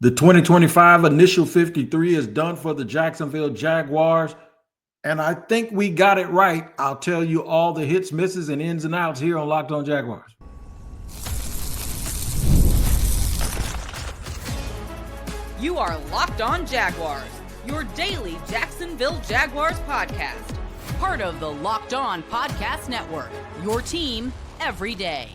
The 2025 initial 53 is done for the Jacksonville Jaguars, and I think we got it right. I'll tell you all the hits, misses, and ins and outs here on Locked On Jaguars. You are Locked On Jaguars, your daily Jacksonville Jaguars podcast. Part of the Locked On Podcast Network, your team every day.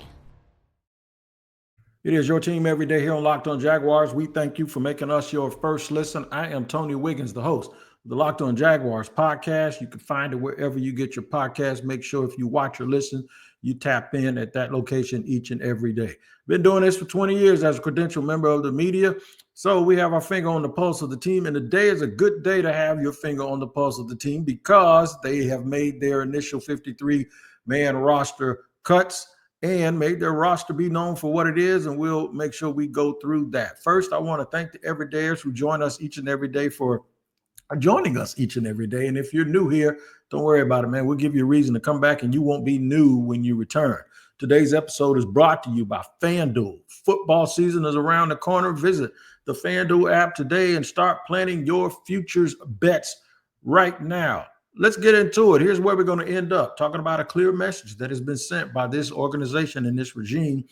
It is your team every day here on Locked On Jaguars. We thank you for making us your first listen. I am Tony Wiggins, the host of the Locked On Jaguars podcast. You can find it wherever you get your podcast. Make sure if you watch or listen, you tap in at that location each and every day. Been doing this for 20 years as a credentialed member of the media. So we have our finger on the pulse of the team. And today is a good day to have your finger on the pulse of the team because they have made their initial 53-man roster cuts and made their roster be known for what it is, and we'll make sure we go through that. First, I want to thank the everydayers who join us each and every day for joining us each and every day. And if you're new here, don't worry about it, man. We'll give you a reason to come back, and you won't be new when you return. Today's episode is brought to you by FanDuel. Football season is around the corner. Visit the FanDuel app today and start planning your futures bets right now. Let's get into it. Here's where we're going to end up, talking about a clear message that has been sent by this organization and this regime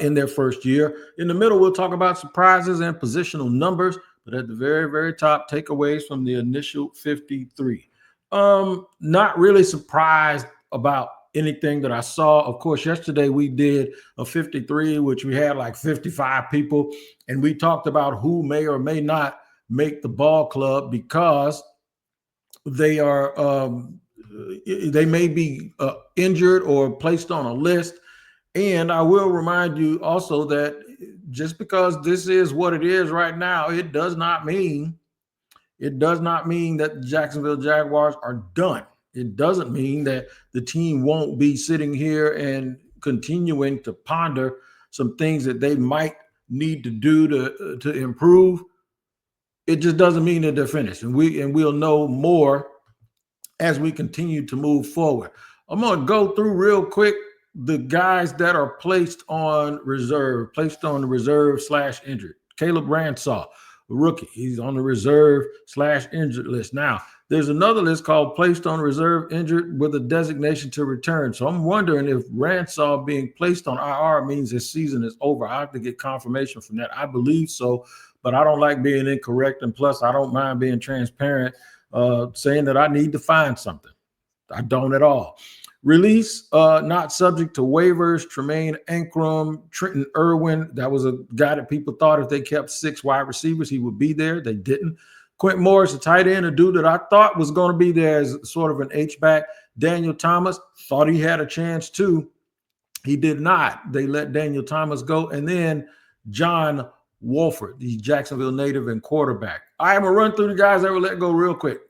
in their first year. In the middle, we'll talk about surprises and positional numbers, but at the very, very top, takeaways from the initial 53. Not really surprised about anything that I saw. Of course, yesterday we did a 53, which we had like 55 people, and we talked about who may or may not make the ball club because they may be injured or placed on a list. And I will remind you also that just because this is what it is right now, it does not mean that the Jacksonville Jaguars are done. It doesn't mean that the team won't be sitting here and continuing to ponder some things that they might need to do to improve. It just doesn't mean that they're finished, and we'll know more as we continue to move forward. I'm going to go through real quick the guys that are placed on reserve / injured. Caleb Ransaw, rookie, he's on the reserve / injured list. Now, there's another list called placed on reserve injured with a designation to return. So I'm wondering if Ransaw being placed on IR means his season is over. I have to get confirmation from that. I believe so, but I don't like being incorrect. And plus, I don't mind being transparent, saying that I need to find something. I don't at all. Release, not subject to waivers, Tremaine Ankrum, Trenton Irwin. That was a guy that people thought if they kept 6 wide receivers, he would be there. They didn't. Quentin Morris, a tight end, a dude that I thought was going to be there as sort of an H-back. Daniel Thomas, thought he had a chance too. He did not. They let Daniel Thomas go. And then John Wolford, the Jacksonville native and quarterback. I'm going to run through the guys that were let go real quick.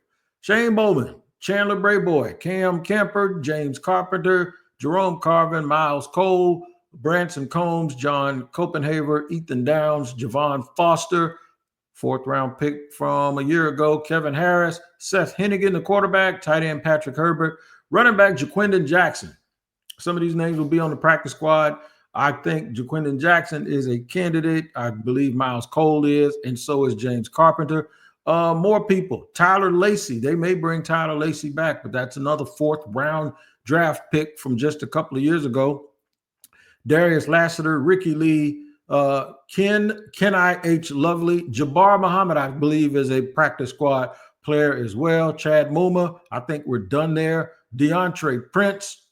Shane Bowman, Chandler Brayboy, Cam Kemper, James Carpenter, Jerome Carvin, Miles Cole, Branson Combs, John Copenhaver, Ethan Downs, Javon Foster, 4th-round pick from a year ago, Kevin Harris, Seth Hennigan, the quarterback, tight end Patrick Herbert, running back Jaquindon Jackson. Some of these names will be on the practice squad. I think Jaquindon Jackson is a candidate. I believe Miles Cole is, and so is James Carpenter. More people. Tyler Lacey. They may bring Tyler Lacey back, but that's another 4th-round draft pick from just a couple of years ago. Darius Lassiter, Ricky Lee, Kenai H. Lovely, Jabbar Muhammad, I believe, is a practice squad player as well. Chad Muma, I think we're done there. DeAndre Prince,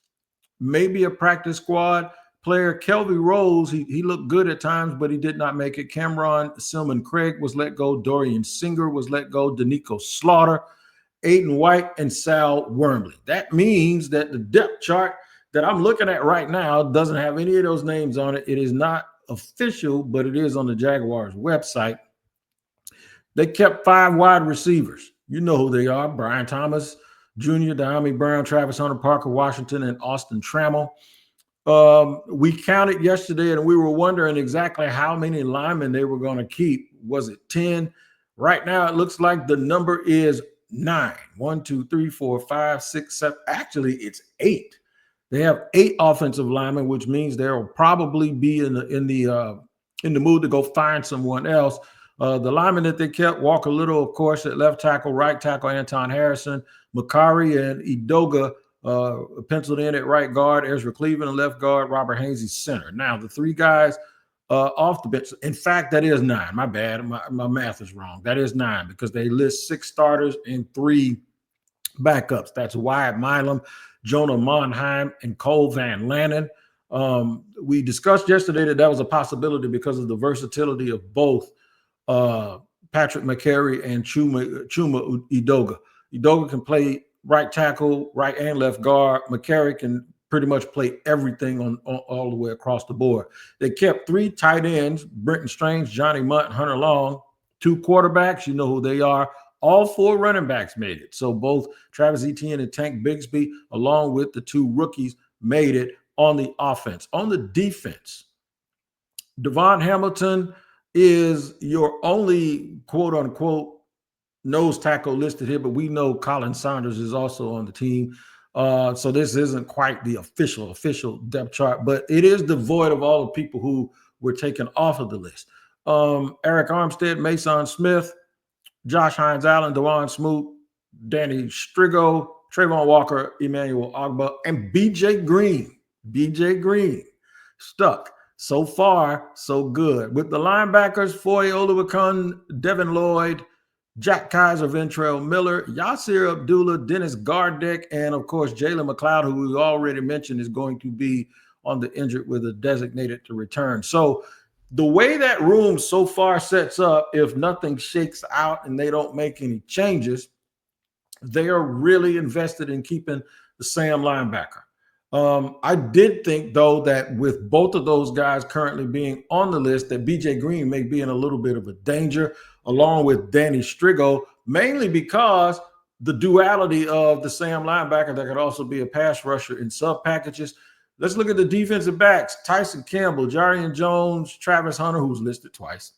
maybe a practice squad player. Kelvin Rose, he looked good at times, but he did not make it. Cameron Silman Craig was let go. Dorian Singer was let go. Danico Slaughter, Aiden White, and Sal Wormley. That means that the depth chart that I'm looking at right now doesn't have any of those names on it. It is not official, but it is on the Jaguars website. They kept 5 wide receivers. You know who they are: Brian Thomas Jr., Diami Brown, Travis Hunter, Parker Washington, and Austin Trammell. We counted yesterday, and we were wondering exactly how many linemen they were going to keep. Was it 10? Right now, it looks like the number is 9. 1, 2, 3, 4, 5, 6, 7. Actually, it's 8. They have 8 offensive linemen, which means there will probably be in the in the mood to go find someone else. The lineman that they kept, Walker Little, of course, at left tackle, right tackle, Anton Harrison, Makari and Idoga penciled in at right guard, Ezra Cleveland at left guard, Robert Hainsey center. Now, the three guys off the bench. In fact, that is 9. My bad. My math is wrong. That is 9 because they list 6 starters and 3 backups. That's Wyatt Milam, Jonah Monheim, and Cole Van Lannon. We discussed yesterday that was a possibility because of the versatility of both Patrick McCary and Chuma Idoga. Idoga can play right tackle, right and left guard. McCary can pretty much play everything on all the way across the board. They kept 3 tight ends, Brenton Strange, Johnny Mutt, and Hunter Long. 2 quarterbacks, you know who they are. All 4 running backs made it. So both Travis Etienne and Tank Bigsby, along with the 2 rookies, made it on the offense. On the defense, Devon Hamilton is your only quote-unquote nose tackle listed here, but we know Colin Saunders is also on the team. So this isn't quite the official depth chart, but it is devoid of all the people who were taken off of the list. Eric Armstead, Mason Smith, Josh Hines-Allen, Dewan Smoot, Danny Strigo, Trayvon Walker, Emmanuel Ogba, and BJ Green. BJ Green stuck. So far, so good. With the linebackers, Foye Oluwakun, Devin Lloyd, Jack Kaiser, Ventrell Miller, Yasir Abdullah, Dennis Gardeck, and of course, Jalen McLeod, who we already mentioned is going to be on the injured with a designated to return. So the way that room so far sets up, if nothing shakes out and they don't make any changes, they are really invested in keeping the Sam linebacker. I did think, though, that with both of those guys currently being on the list, that BJ Green may be in a little bit of a danger, along with Danny Strigo, mainly because the duality of the Sam linebacker that could also be a pass rusher in sub packages. Let's look at the defensive backs. Tyson Campbell, Jarian Jones, Travis Hunter, who's listed twice.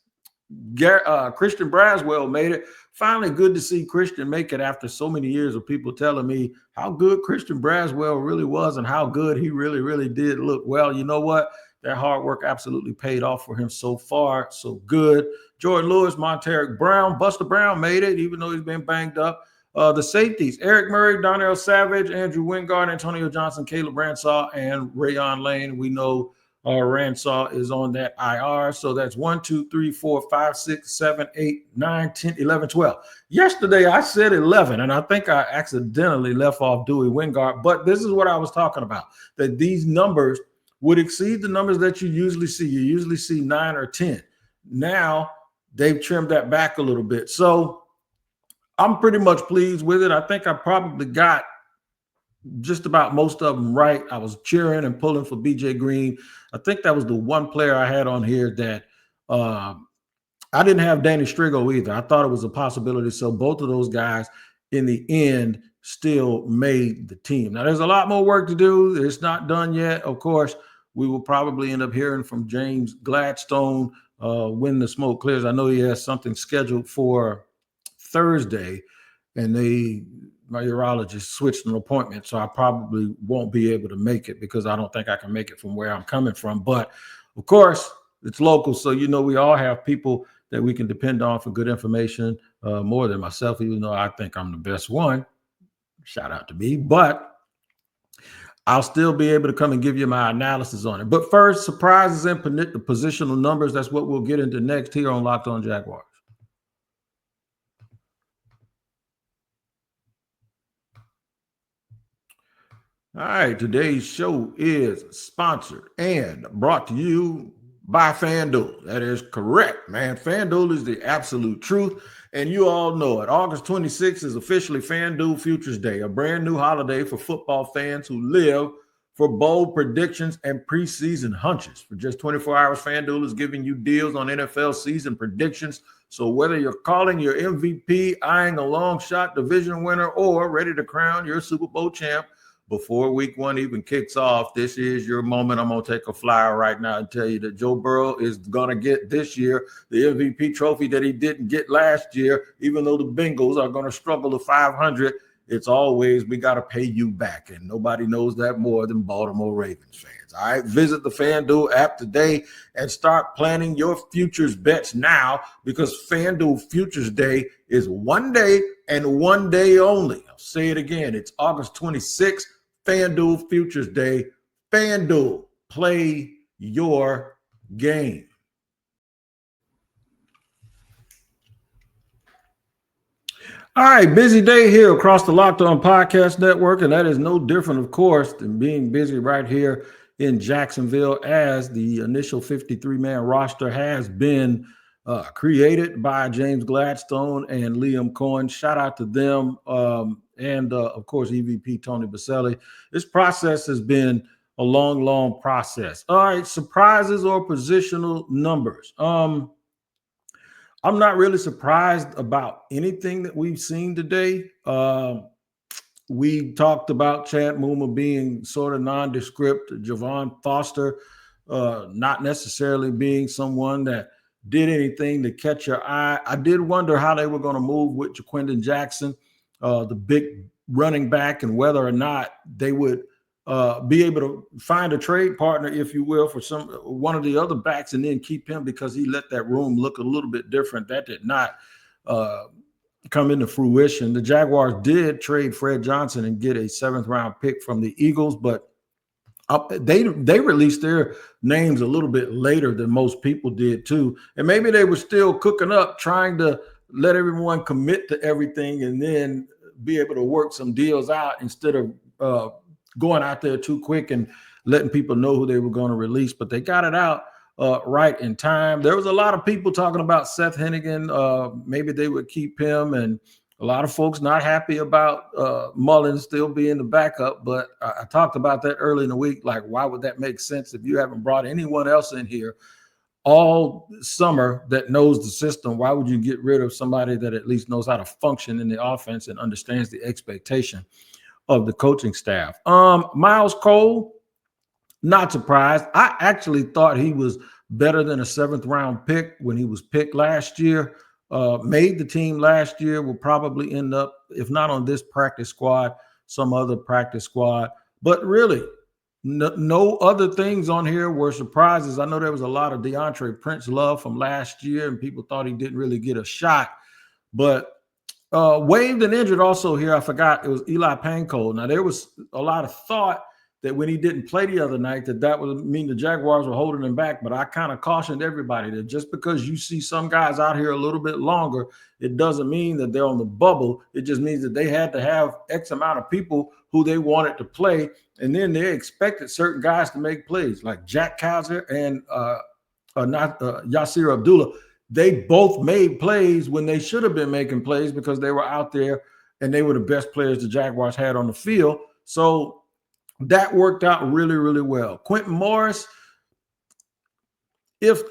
Christian Braswell made it. Finally, good to see Christian make it after so many years of people telling me how good Christian Braswell really was and how good he really, really did look. Well, you know what? That hard work absolutely paid off for him so far. So good. Jordan Lewis, Monteric Brown, Buster Brown made it, even though he's been banged up. The safeties, Eric Murray, Donnell Savage, Andrew Wingard, Antonio Johnson, Caleb Ransaw, and Rayon Lane. We know Ransaw is on that IR. So that's 1, 2, 3, 4, 5, 6, 7, 8, 9, 10, 11, 12. Yesterday, I said 11, and I think I accidentally left off Dewey Wingard. But this is what I was talking about, that these numbers would exceed the numbers that you usually see. You usually see 9 or 10. Now, they've trimmed that back a little bit. So I'm pretty much pleased with it. I think I probably got just about most of them right. I was cheering and pulling for BJ Green. I think that was the one player I had on here that I didn't have Danny Strigo either. I thought it was a possibility. So both of those guys in the end still made the team. Now, there's a lot more work to do. It's not done yet. Of course, we will probably end up hearing from James Gladstone when the smoke clears. I know he has something scheduled for Thursday, and my urologist switched an appointment, so I probably won't be able to make it because I don't think I can make it from where I'm coming from. But of course, it's local, so you know we all have people that we can depend on for good information, more than myself, even though I think I'm the best one. Shout out to me, but I'll still be able to come and give you my analysis on it. But first, surprises and the positional numbers. That's what we'll get into next here on Locked On Jaguars. All right, today's show is sponsored and brought to you by FanDuel. That is correct, man. FanDuel is the absolute truth, and you all know it. August 26th is officially FanDuel Futures Day, a brand new holiday for football fans who live for bold predictions and preseason hunches. For just 24 hours, FanDuel is giving you deals on NFL season predictions. So whether you're calling your MVP, eyeing a long shot division winner, or ready to crown your Super Bowl champ before week 1 even kicks off, this is your moment. I'm going to take a flyer right now and tell you that Joe Burrow is going to get this year the MVP trophy that he didn't get last year, even though the Bengals are going to struggle to 500 it's always, we got to pay you back. And nobody knows that more than Baltimore Ravens fans. All right. Visit the FanDuel app today and start planning your futures bets now, because FanDuel Futures Day is one day and one day only. I'll say it again. It's August 26th, FanDuel Futures Day. FanDuel, play your game. All right, busy day here across the Locked On Podcast Network, and that is no different, of course, than being busy right here in Jacksonville, as the initial 53-man roster has been created by James Gladstone and Liam Cohen. Shout out to them, and of course, EVP Tony Baselli. This process has been a long process. All right, surprises or positional numbers. I'm not really surprised about anything that we've seen today. We talked about Chad Muma being sort of nondescript, Javon Foster not necessarily being someone that did anything to catch your eye. I did wonder how they were going to move with Jaquindon Jackson, the big running back, and whether or not they would be able to find a trade partner, if you will, for one of the other backs, and then keep him, because he let that room look a little bit different. That did not come into fruition. The Jaguars did trade Fred Johnson and get a 7th-round pick from the Eagles, but they released their names a little bit later than most people did too. And maybe they were still cooking up, trying to let everyone commit to everything and then be able to work some deals out, instead of going out there too quick and letting people know who they were going to release. But they got it out right in time. There was a lot of people talking about Seth Hennigan. Maybe they would keep him, and a lot of folks not happy about Mullins still being the backup. But I talked about that early in the week. Like, why would that make sense if you haven't brought anyone else in here all summer that knows the system? Why would you get rid of somebody that at least knows how to function in the offense and understands the expectation of the coaching staff? Miles Cole, not surprised. I actually thought he was better than a 7th-round pick when he was picked last year. Made the team last year, will probably end up, if not on this practice squad, some other practice squad. But really, no other things on here were surprises. I know there was a lot of DeAndre Prince love from last year, and people thought he didn't really get a shot. But waived and injured also here, I forgot, it was Eli Panko. Now, there was a lot of thought that when he didn't play the other night, that would mean the Jaguars were holding him back. But I kind of cautioned everybody that just because you see some guys out here a little bit longer, it doesn't mean that they're on the bubble. It just means that they had to have X amount of people who they wanted to play. And then they expected certain guys to make plays, like Jack Kaiser and Yasir Abdullah. They both made plays when they should have been making plays, because they were out there and they were the best players the Jaguars had on the field. So that worked out really, really well. Quentin Morris, if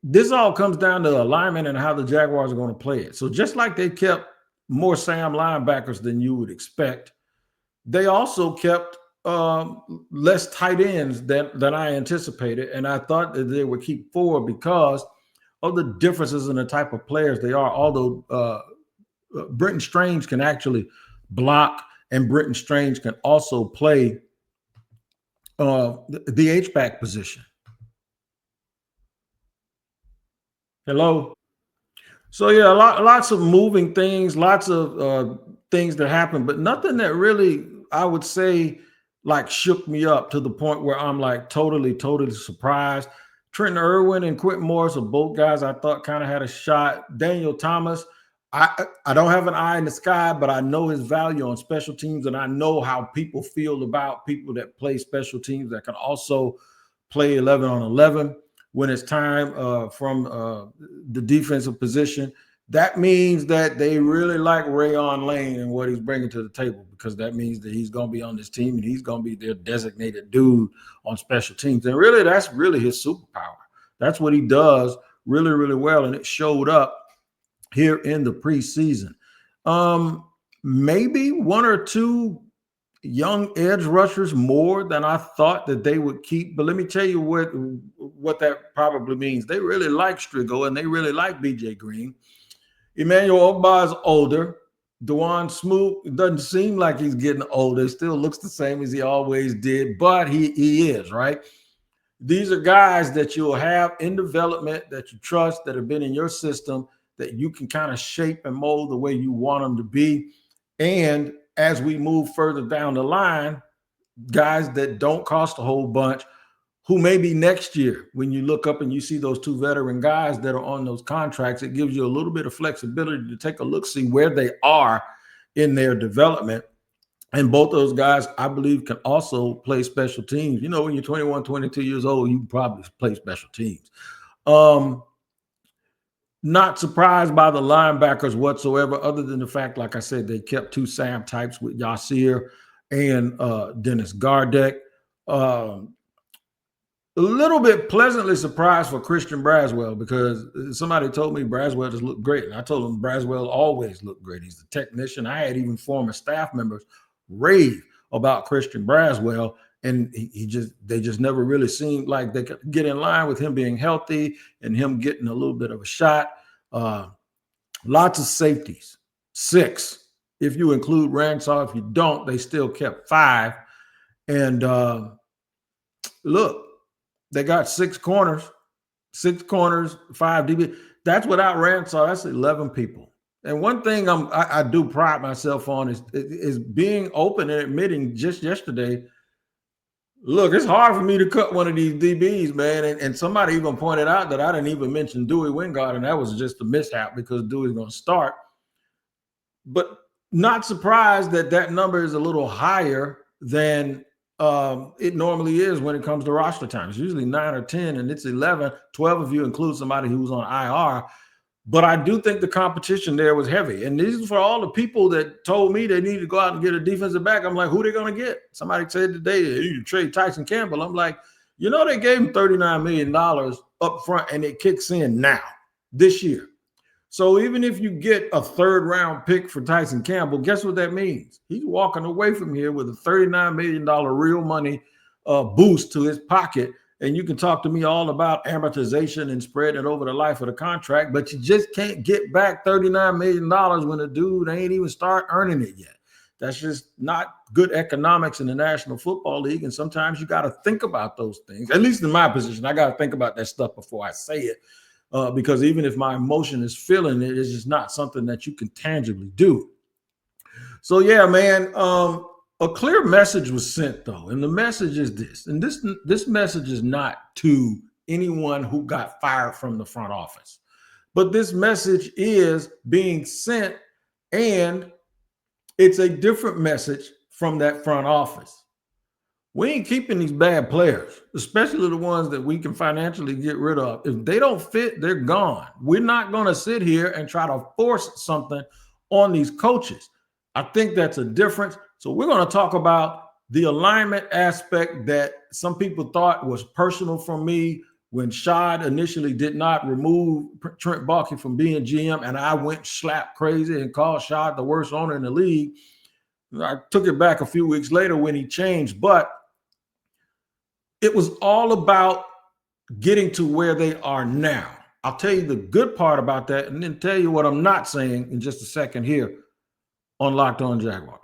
this all comes down to alignment and how the Jaguars are going to play it. So just like they kept more Sam linebackers than you would expect, they also kept less tight ends than I anticipated. And I thought that they would keep 4 because of the differences in the type of players they are. Although Brenton Strange can actually block, and Brenton Strange can also play the H-back position. Hello. So yeah, lots of moving things, lots of things that happen, but nothing that really, I would say, like shook me up to the point where I'm like totally surprised. Trenton Irwin and Quentin Morris are both guys I thought kind of had a shot. Daniel Thomas, I don't have an eye in the sky, but I know his value on special teams, and I know how people feel about people that play special teams that can also play 11 on 11 when it's time from the defensive position. That means that they really like Rayon Lane and what he's bringing to the table, because that means that he's going to be on this team and he's going to be their designated dude on special teams. And really, that's really his superpower. That's what he does really, really well, and it showed up here in the preseason. Maybe 1 or 2 young edge rushers more than I thought that they would keep. But let me tell you what that probably means. They really like Strigo and they really like BJ Green. Emmanuel Ogba is older. Dewan Smoot, it doesn't seem like he's getting older. He still looks the same as he always did, but he is, right? These are guys that you'll have in development that you trust, that have been in your system, that you can kind of shape and mold the way you want them to be. And as we move further down the line, guys that don't cost a whole bunch, who maybe next year, when you look up and you see those two veteran guys that are on those contracts, it gives you a little bit of flexibility to take a look, see where they are in their development. And both those guys, I believe, can also play special teams. You know, when you're 21, 22 years old, you probably play special teams. Not surprised by the linebackers whatsoever, other than the fact, like I said, they kept two Sam types with Yasir and Dennis Gardeck. A little bit pleasantly surprised for Christian Braswell, because somebody told me Braswell just looked great. And I told them Braswell always looked great. He's a technician. I had even former staff members rave about Christian Braswell, and they just never really seemed like they could get in line with him being healthy and him getting a little bit of a shot. Lots of safeties, 6. If you include Ransaw, if you don't, they still kept 5. And look, they got 6 corners, 5 DB. That's without Ransaw. That's 11 people. And one thing I do pride myself on is being open and admitting just yesterday, look, it's hard for me to cut one of these DBs, man. And somebody even pointed out that I didn't even mention Dewey Wingard, and that was just a mishap because Dewey's going to start. But not surprised that number is a little higher than it normally is when it comes to roster time. It's usually 9 or 10, and it's 11. 12 if you include somebody who's on IR. But I do think the competition there was heavy. And this is for all the people that told me they needed to go out and get a defensive back. I'm like, who are they going to get? Somebody said today, you trade Tyson Campbell. I'm like, you know, they gave him $39 million up front, and it kicks in now, this year. So even if you get a 3rd round pick for Tyson Campbell, guess what that means? He's walking away from here with a $39 million real money boost to his pocket. And you can talk to me all about amortization and spreading it over the life of the contract, but you just can't get back $39 million when a dude ain't even start earning it yet. That's just not good economics in the National Football League. And sometimes you got to think about those things. At least in my position, I got to think about that stuff before I say it, because even if my emotion is feeling it, it's just not something that you can tangibly do. So, yeah, man, a clear message was sent, though, and the message is this. And this message is not to anyone who got fired from the front office, but this message is being sent, and it's a different message from that front office. We ain't keeping these bad players, especially the ones that we can financially get rid of. If they don't fit, they're gone. We're not going to sit here and try to force something on these coaches. I think that's a difference. So we're going to talk about the alignment aspect that some people thought was personal from me when Shad initially did not remove Trent Baalke from being GM, and I went slap crazy and called Shad the worst owner in the league. I took it back a few weeks later when he changed, but it was all about getting to where they are now. I'll tell you the good part about that, and then tell you what I'm not saying in just a second here on Locked On Jaguars.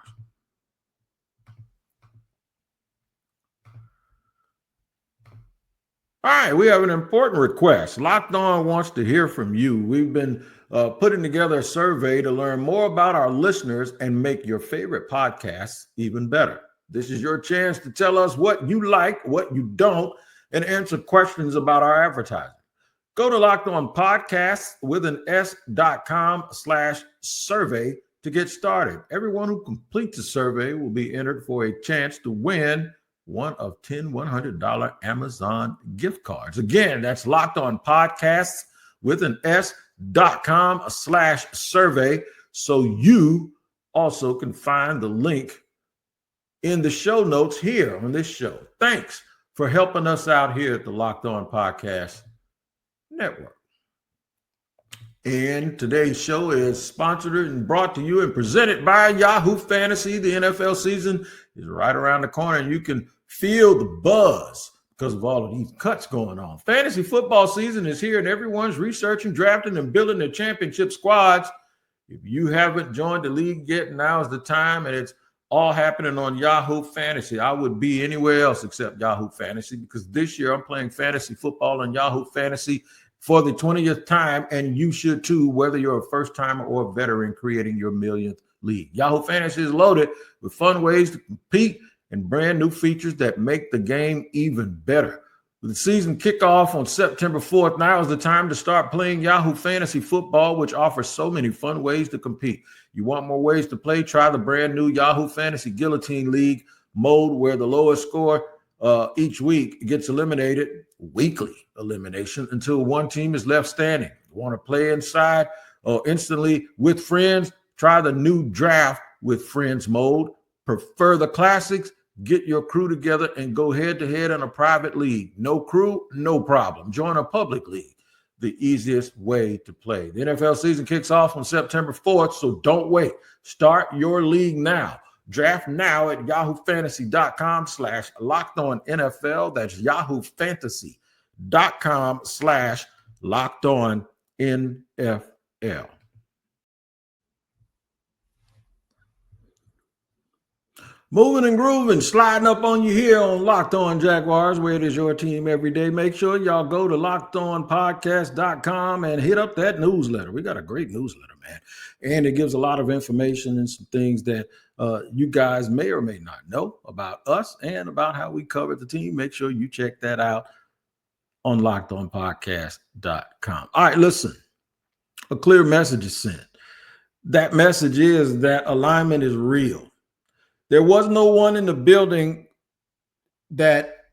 All right, we have an important request. Locked On wants to hear from you. We've been putting together a survey to learn more about our listeners and make your favorite podcasts even better. This is your chance to tell us what you like, what you don't, and answer questions about our advertising. Go to lockedonpodcast.com/survey to get started. Everyone who completes the survey will be entered for a chance to win one of 10 $100 Amazon gift cards. Again, that's lockedonpodcast.com/survey. So you also can find the link in the show notes here on this show. Thanks for helping us out here at the Locked On Podcast Network. And today's show is sponsored and brought to you and presented by Yahoo Fantasy. The NFL season is right around the corner, and you can feel the buzz because of all of these cuts going on. Fantasy football season is here, and everyone's researching, drafting, and building their championship squads. If you haven't joined the league yet, now is the time, and it's all happening on Yahoo Fantasy. I would be anywhere else except Yahoo Fantasy, because this year I'm playing fantasy football on Yahoo Fantasy for the 20th time, and you should too, whether you're a first-timer or a veteran creating your millionth league. Yahoo Fantasy is loaded with fun ways to compete and brand new features that make the game even better. With the season kickoff on September 4th, now is the time to start playing Yahoo Fantasy Football, which offers so many fun ways to compete. You want more ways to play? Try the brand new Yahoo Fantasy Guillotine League mode, where the lowest score each week gets eliminated, weekly elimination, until one team is left standing. You want to play inside or instantly with friends? Try the new Draft with Friends mode. Prefer the classics? Get your crew together and go head-to-head in a private league. No crew, no problem. Join a public league, the easiest way to play. The NFL season kicks off on September 4th, so don't wait. Start your league now. Draft now at yahoofantasy.com/lockedonnfl. That's yahoofantasy.com/lockedonnfl. Moving and grooving, sliding up on you here on Locked On Jaguars, where it is your team every day. Make sure y'all go to lockedonpodcast.com and hit up that newsletter. We got a great newsletter, man. And it gives a lot of information and some things that you guys may or may not know about us and about how we cover the team. Make sure you check that out on lockedonpodcast.com. All right, listen, a clear message is sent. That message is that alignment is real. There was no one in the building that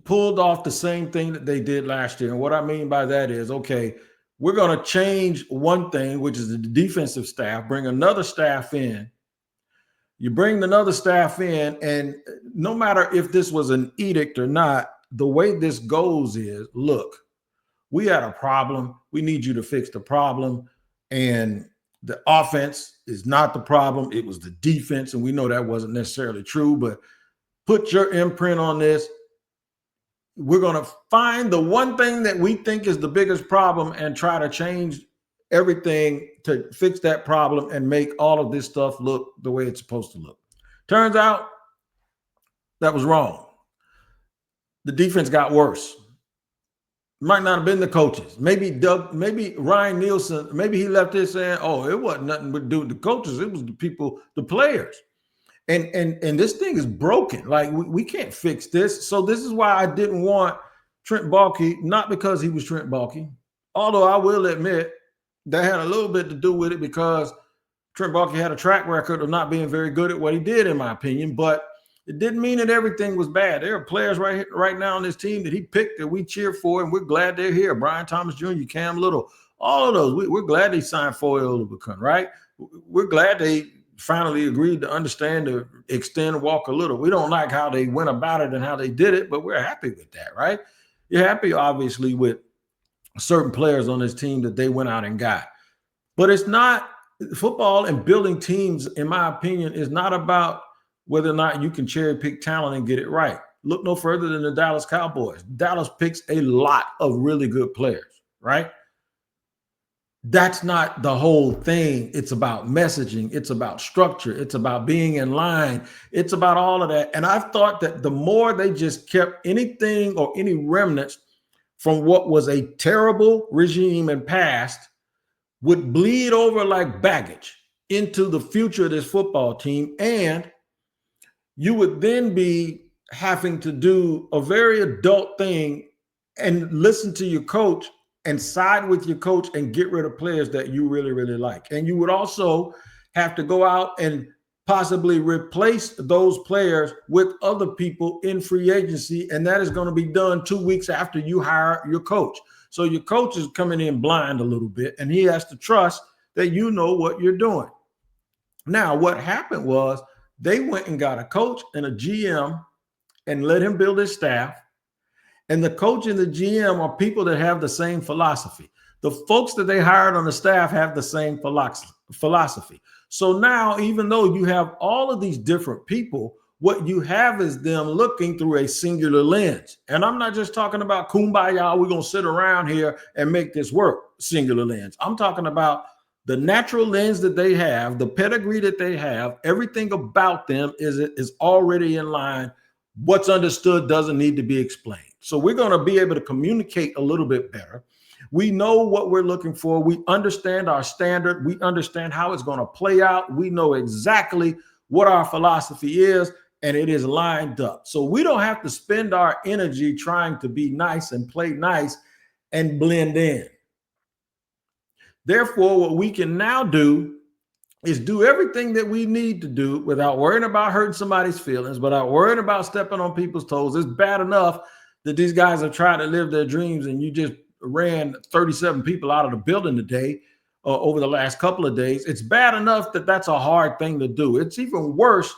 pulled off the same thing that they did last year. And what I mean by that is, okay, we're going to change one thing, which is the defensive staff, bring another staff in. You bring another staff in, and no matter if this was an edict or not, the way this goes is, look, we had a problem. We need you to fix the problem. And the offense is not the problem. It was the defense, and we know that wasn't necessarily true, but put your imprint on this. We're going to find the one thing that we think is the biggest problem and try to change everything to fix that problem and make all of this stuff look the way it's supposed to look. Turns out that was wrong. The defense got worse. Might not have been the coaches. Maybe Ryan Nielsen, maybe he left this saying, oh, it wasn't nothing but do with the coaches. It was the people, the players. And this thing is broken. Like, we can't fix this. So this is why I didn't want Trent Baalke, not because he was Trent Baalke, although I will admit that had a little bit to do with it, because Trent Baalke had a track record of not being very good at what he did, in my opinion. But it didn't mean that everything was bad. There are players right now on this team that he picked that we cheer for, and we're glad they're here. Brian Thomas Jr., Cam Little, all of those. We're glad they signed Foye Oluokun, right? We're glad they finally agreed to understand to extend Walker Little. We don't like how they went about it and how they did it, but we're happy with that, right? You're happy, obviously, with certain players on this team that they went out and got. But it's not – football and building teams, in my opinion, is not about whether or not you can cherry pick talent and get it right. Look no further than the Dallas Cowboys. Dallas picks a lot of really good players, right? That's not the whole thing. It's about messaging. It's about structure. It's about being in line. It's about all of that. And I've thought that the more they just kept anything or any remnants from what was a terrible regime and past would bleed over like baggage into the future of this football team. And you would then be having to do a very adult thing and listen to your coach and side with your coach and get rid of players that you really, really like. And you would also have to go out and possibly replace those players with other people in free agency. And that is going to be done 2 weeks after you hire your coach. So your coach is coming in blind a little bit, and he has to trust that you know what you're doing. Now, what happened was they went and got a coach and a GM and let him build his staff. And the coach and the GM are people that have the same philosophy. The folks that they hired on the staff have the same philosophy. So now, even though you have all of these different people, what you have is them looking through a singular lens. And I'm not just talking about kumbaya, we're going to sit around here and make this work, singular lens. I'm talking about The natural lens that they have, the pedigree that they have, everything about them is already in line. What's understood doesn't need to be explained. So we're going to be able to communicate a little bit better. We know what we're looking for. We understand our standard. We understand how it's going to play out. We know exactly what our philosophy is, and it is lined up. So we don't have to spend our energy trying to be nice and play nice and blend in. Therefore, what we can now do is do everything that we need to do without worrying about hurting somebody's feelings, without worrying about stepping on people's toes. It's bad enough that these guys are trying to live their dreams and you just ran 37 people out of the building today over the last couple of days. It's bad enough that that's a hard thing to do. It's even worse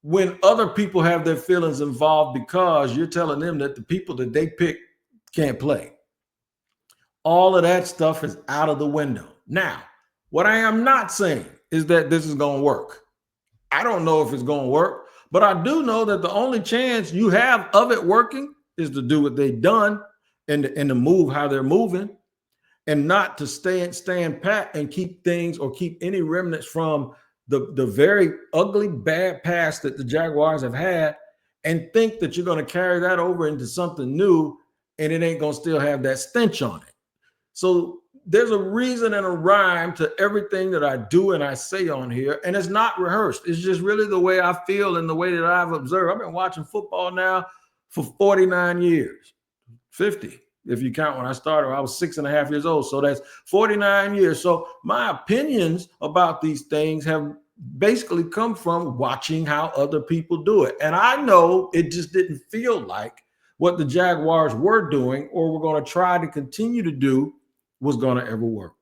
when other people have their feelings involved because you're telling them that the people that they pick can't play. All of that stuff is out of the window. Now, what I am not saying is that this is going to work. I don't know if it's going to work, but I do know that the only chance you have of it working is to do what they've done and to move how they're moving, and not to stand pat and keep things or keep any remnants from the very ugly, bad past that the Jaguars have had and think that you're going to carry that over into something new and it ain't going to still have that stench on it. So there's a reason and a rhyme to everything that I do and I say on here, and it's not rehearsed. It's just really the way I feel and the way that I've observed. I've been watching football now for 49 years, 50, if you count when I started. I was 6.5 years old, so that's 49 years. So my opinions about these things have basically come from watching how other people do it. And I know it just didn't feel like what the Jaguars were doing or were going to try to continue to do was going to ever work.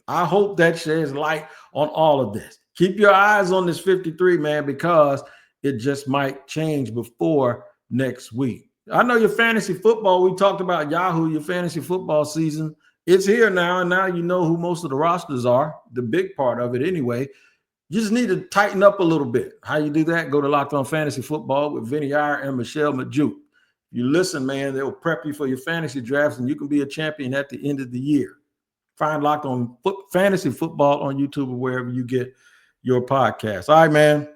I hope that sheds light on all of this. Keep your eyes on this 53, man, because it just might change before next week. I know your fantasy football, we talked about Yahoo, your fantasy football season. It's here now, and now you know who most of the rosters are, the big part of it anyway. You just need to tighten up a little bit. How you do that? Go to Locked On Fantasy Football with Vinny Iyer and Michelle Majuk. You listen, man, they'll prep you for your fantasy drafts, and you can be a champion at the end of the year. Find Locked On Fantasy Football on YouTube or wherever you get your podcast. All right, man.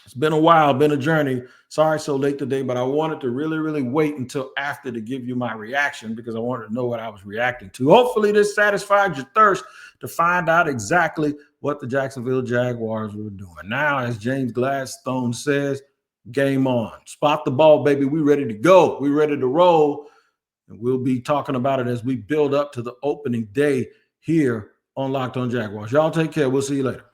It's been a while, been a journey. Sorry so late today, but I wanted to really wait until after to give you my reaction because I wanted to know what I was reacting to. Hopefully this satisfied your thirst to find out exactly what the Jacksonville Jaguars were doing. Now, as James Gladstone says, game on. Spot the ball, baby. We ready to go. We ready to roll. And we'll be talking about it as we build up to the opening day here on Locked On Jaguars. Y'all take care. We'll see you later.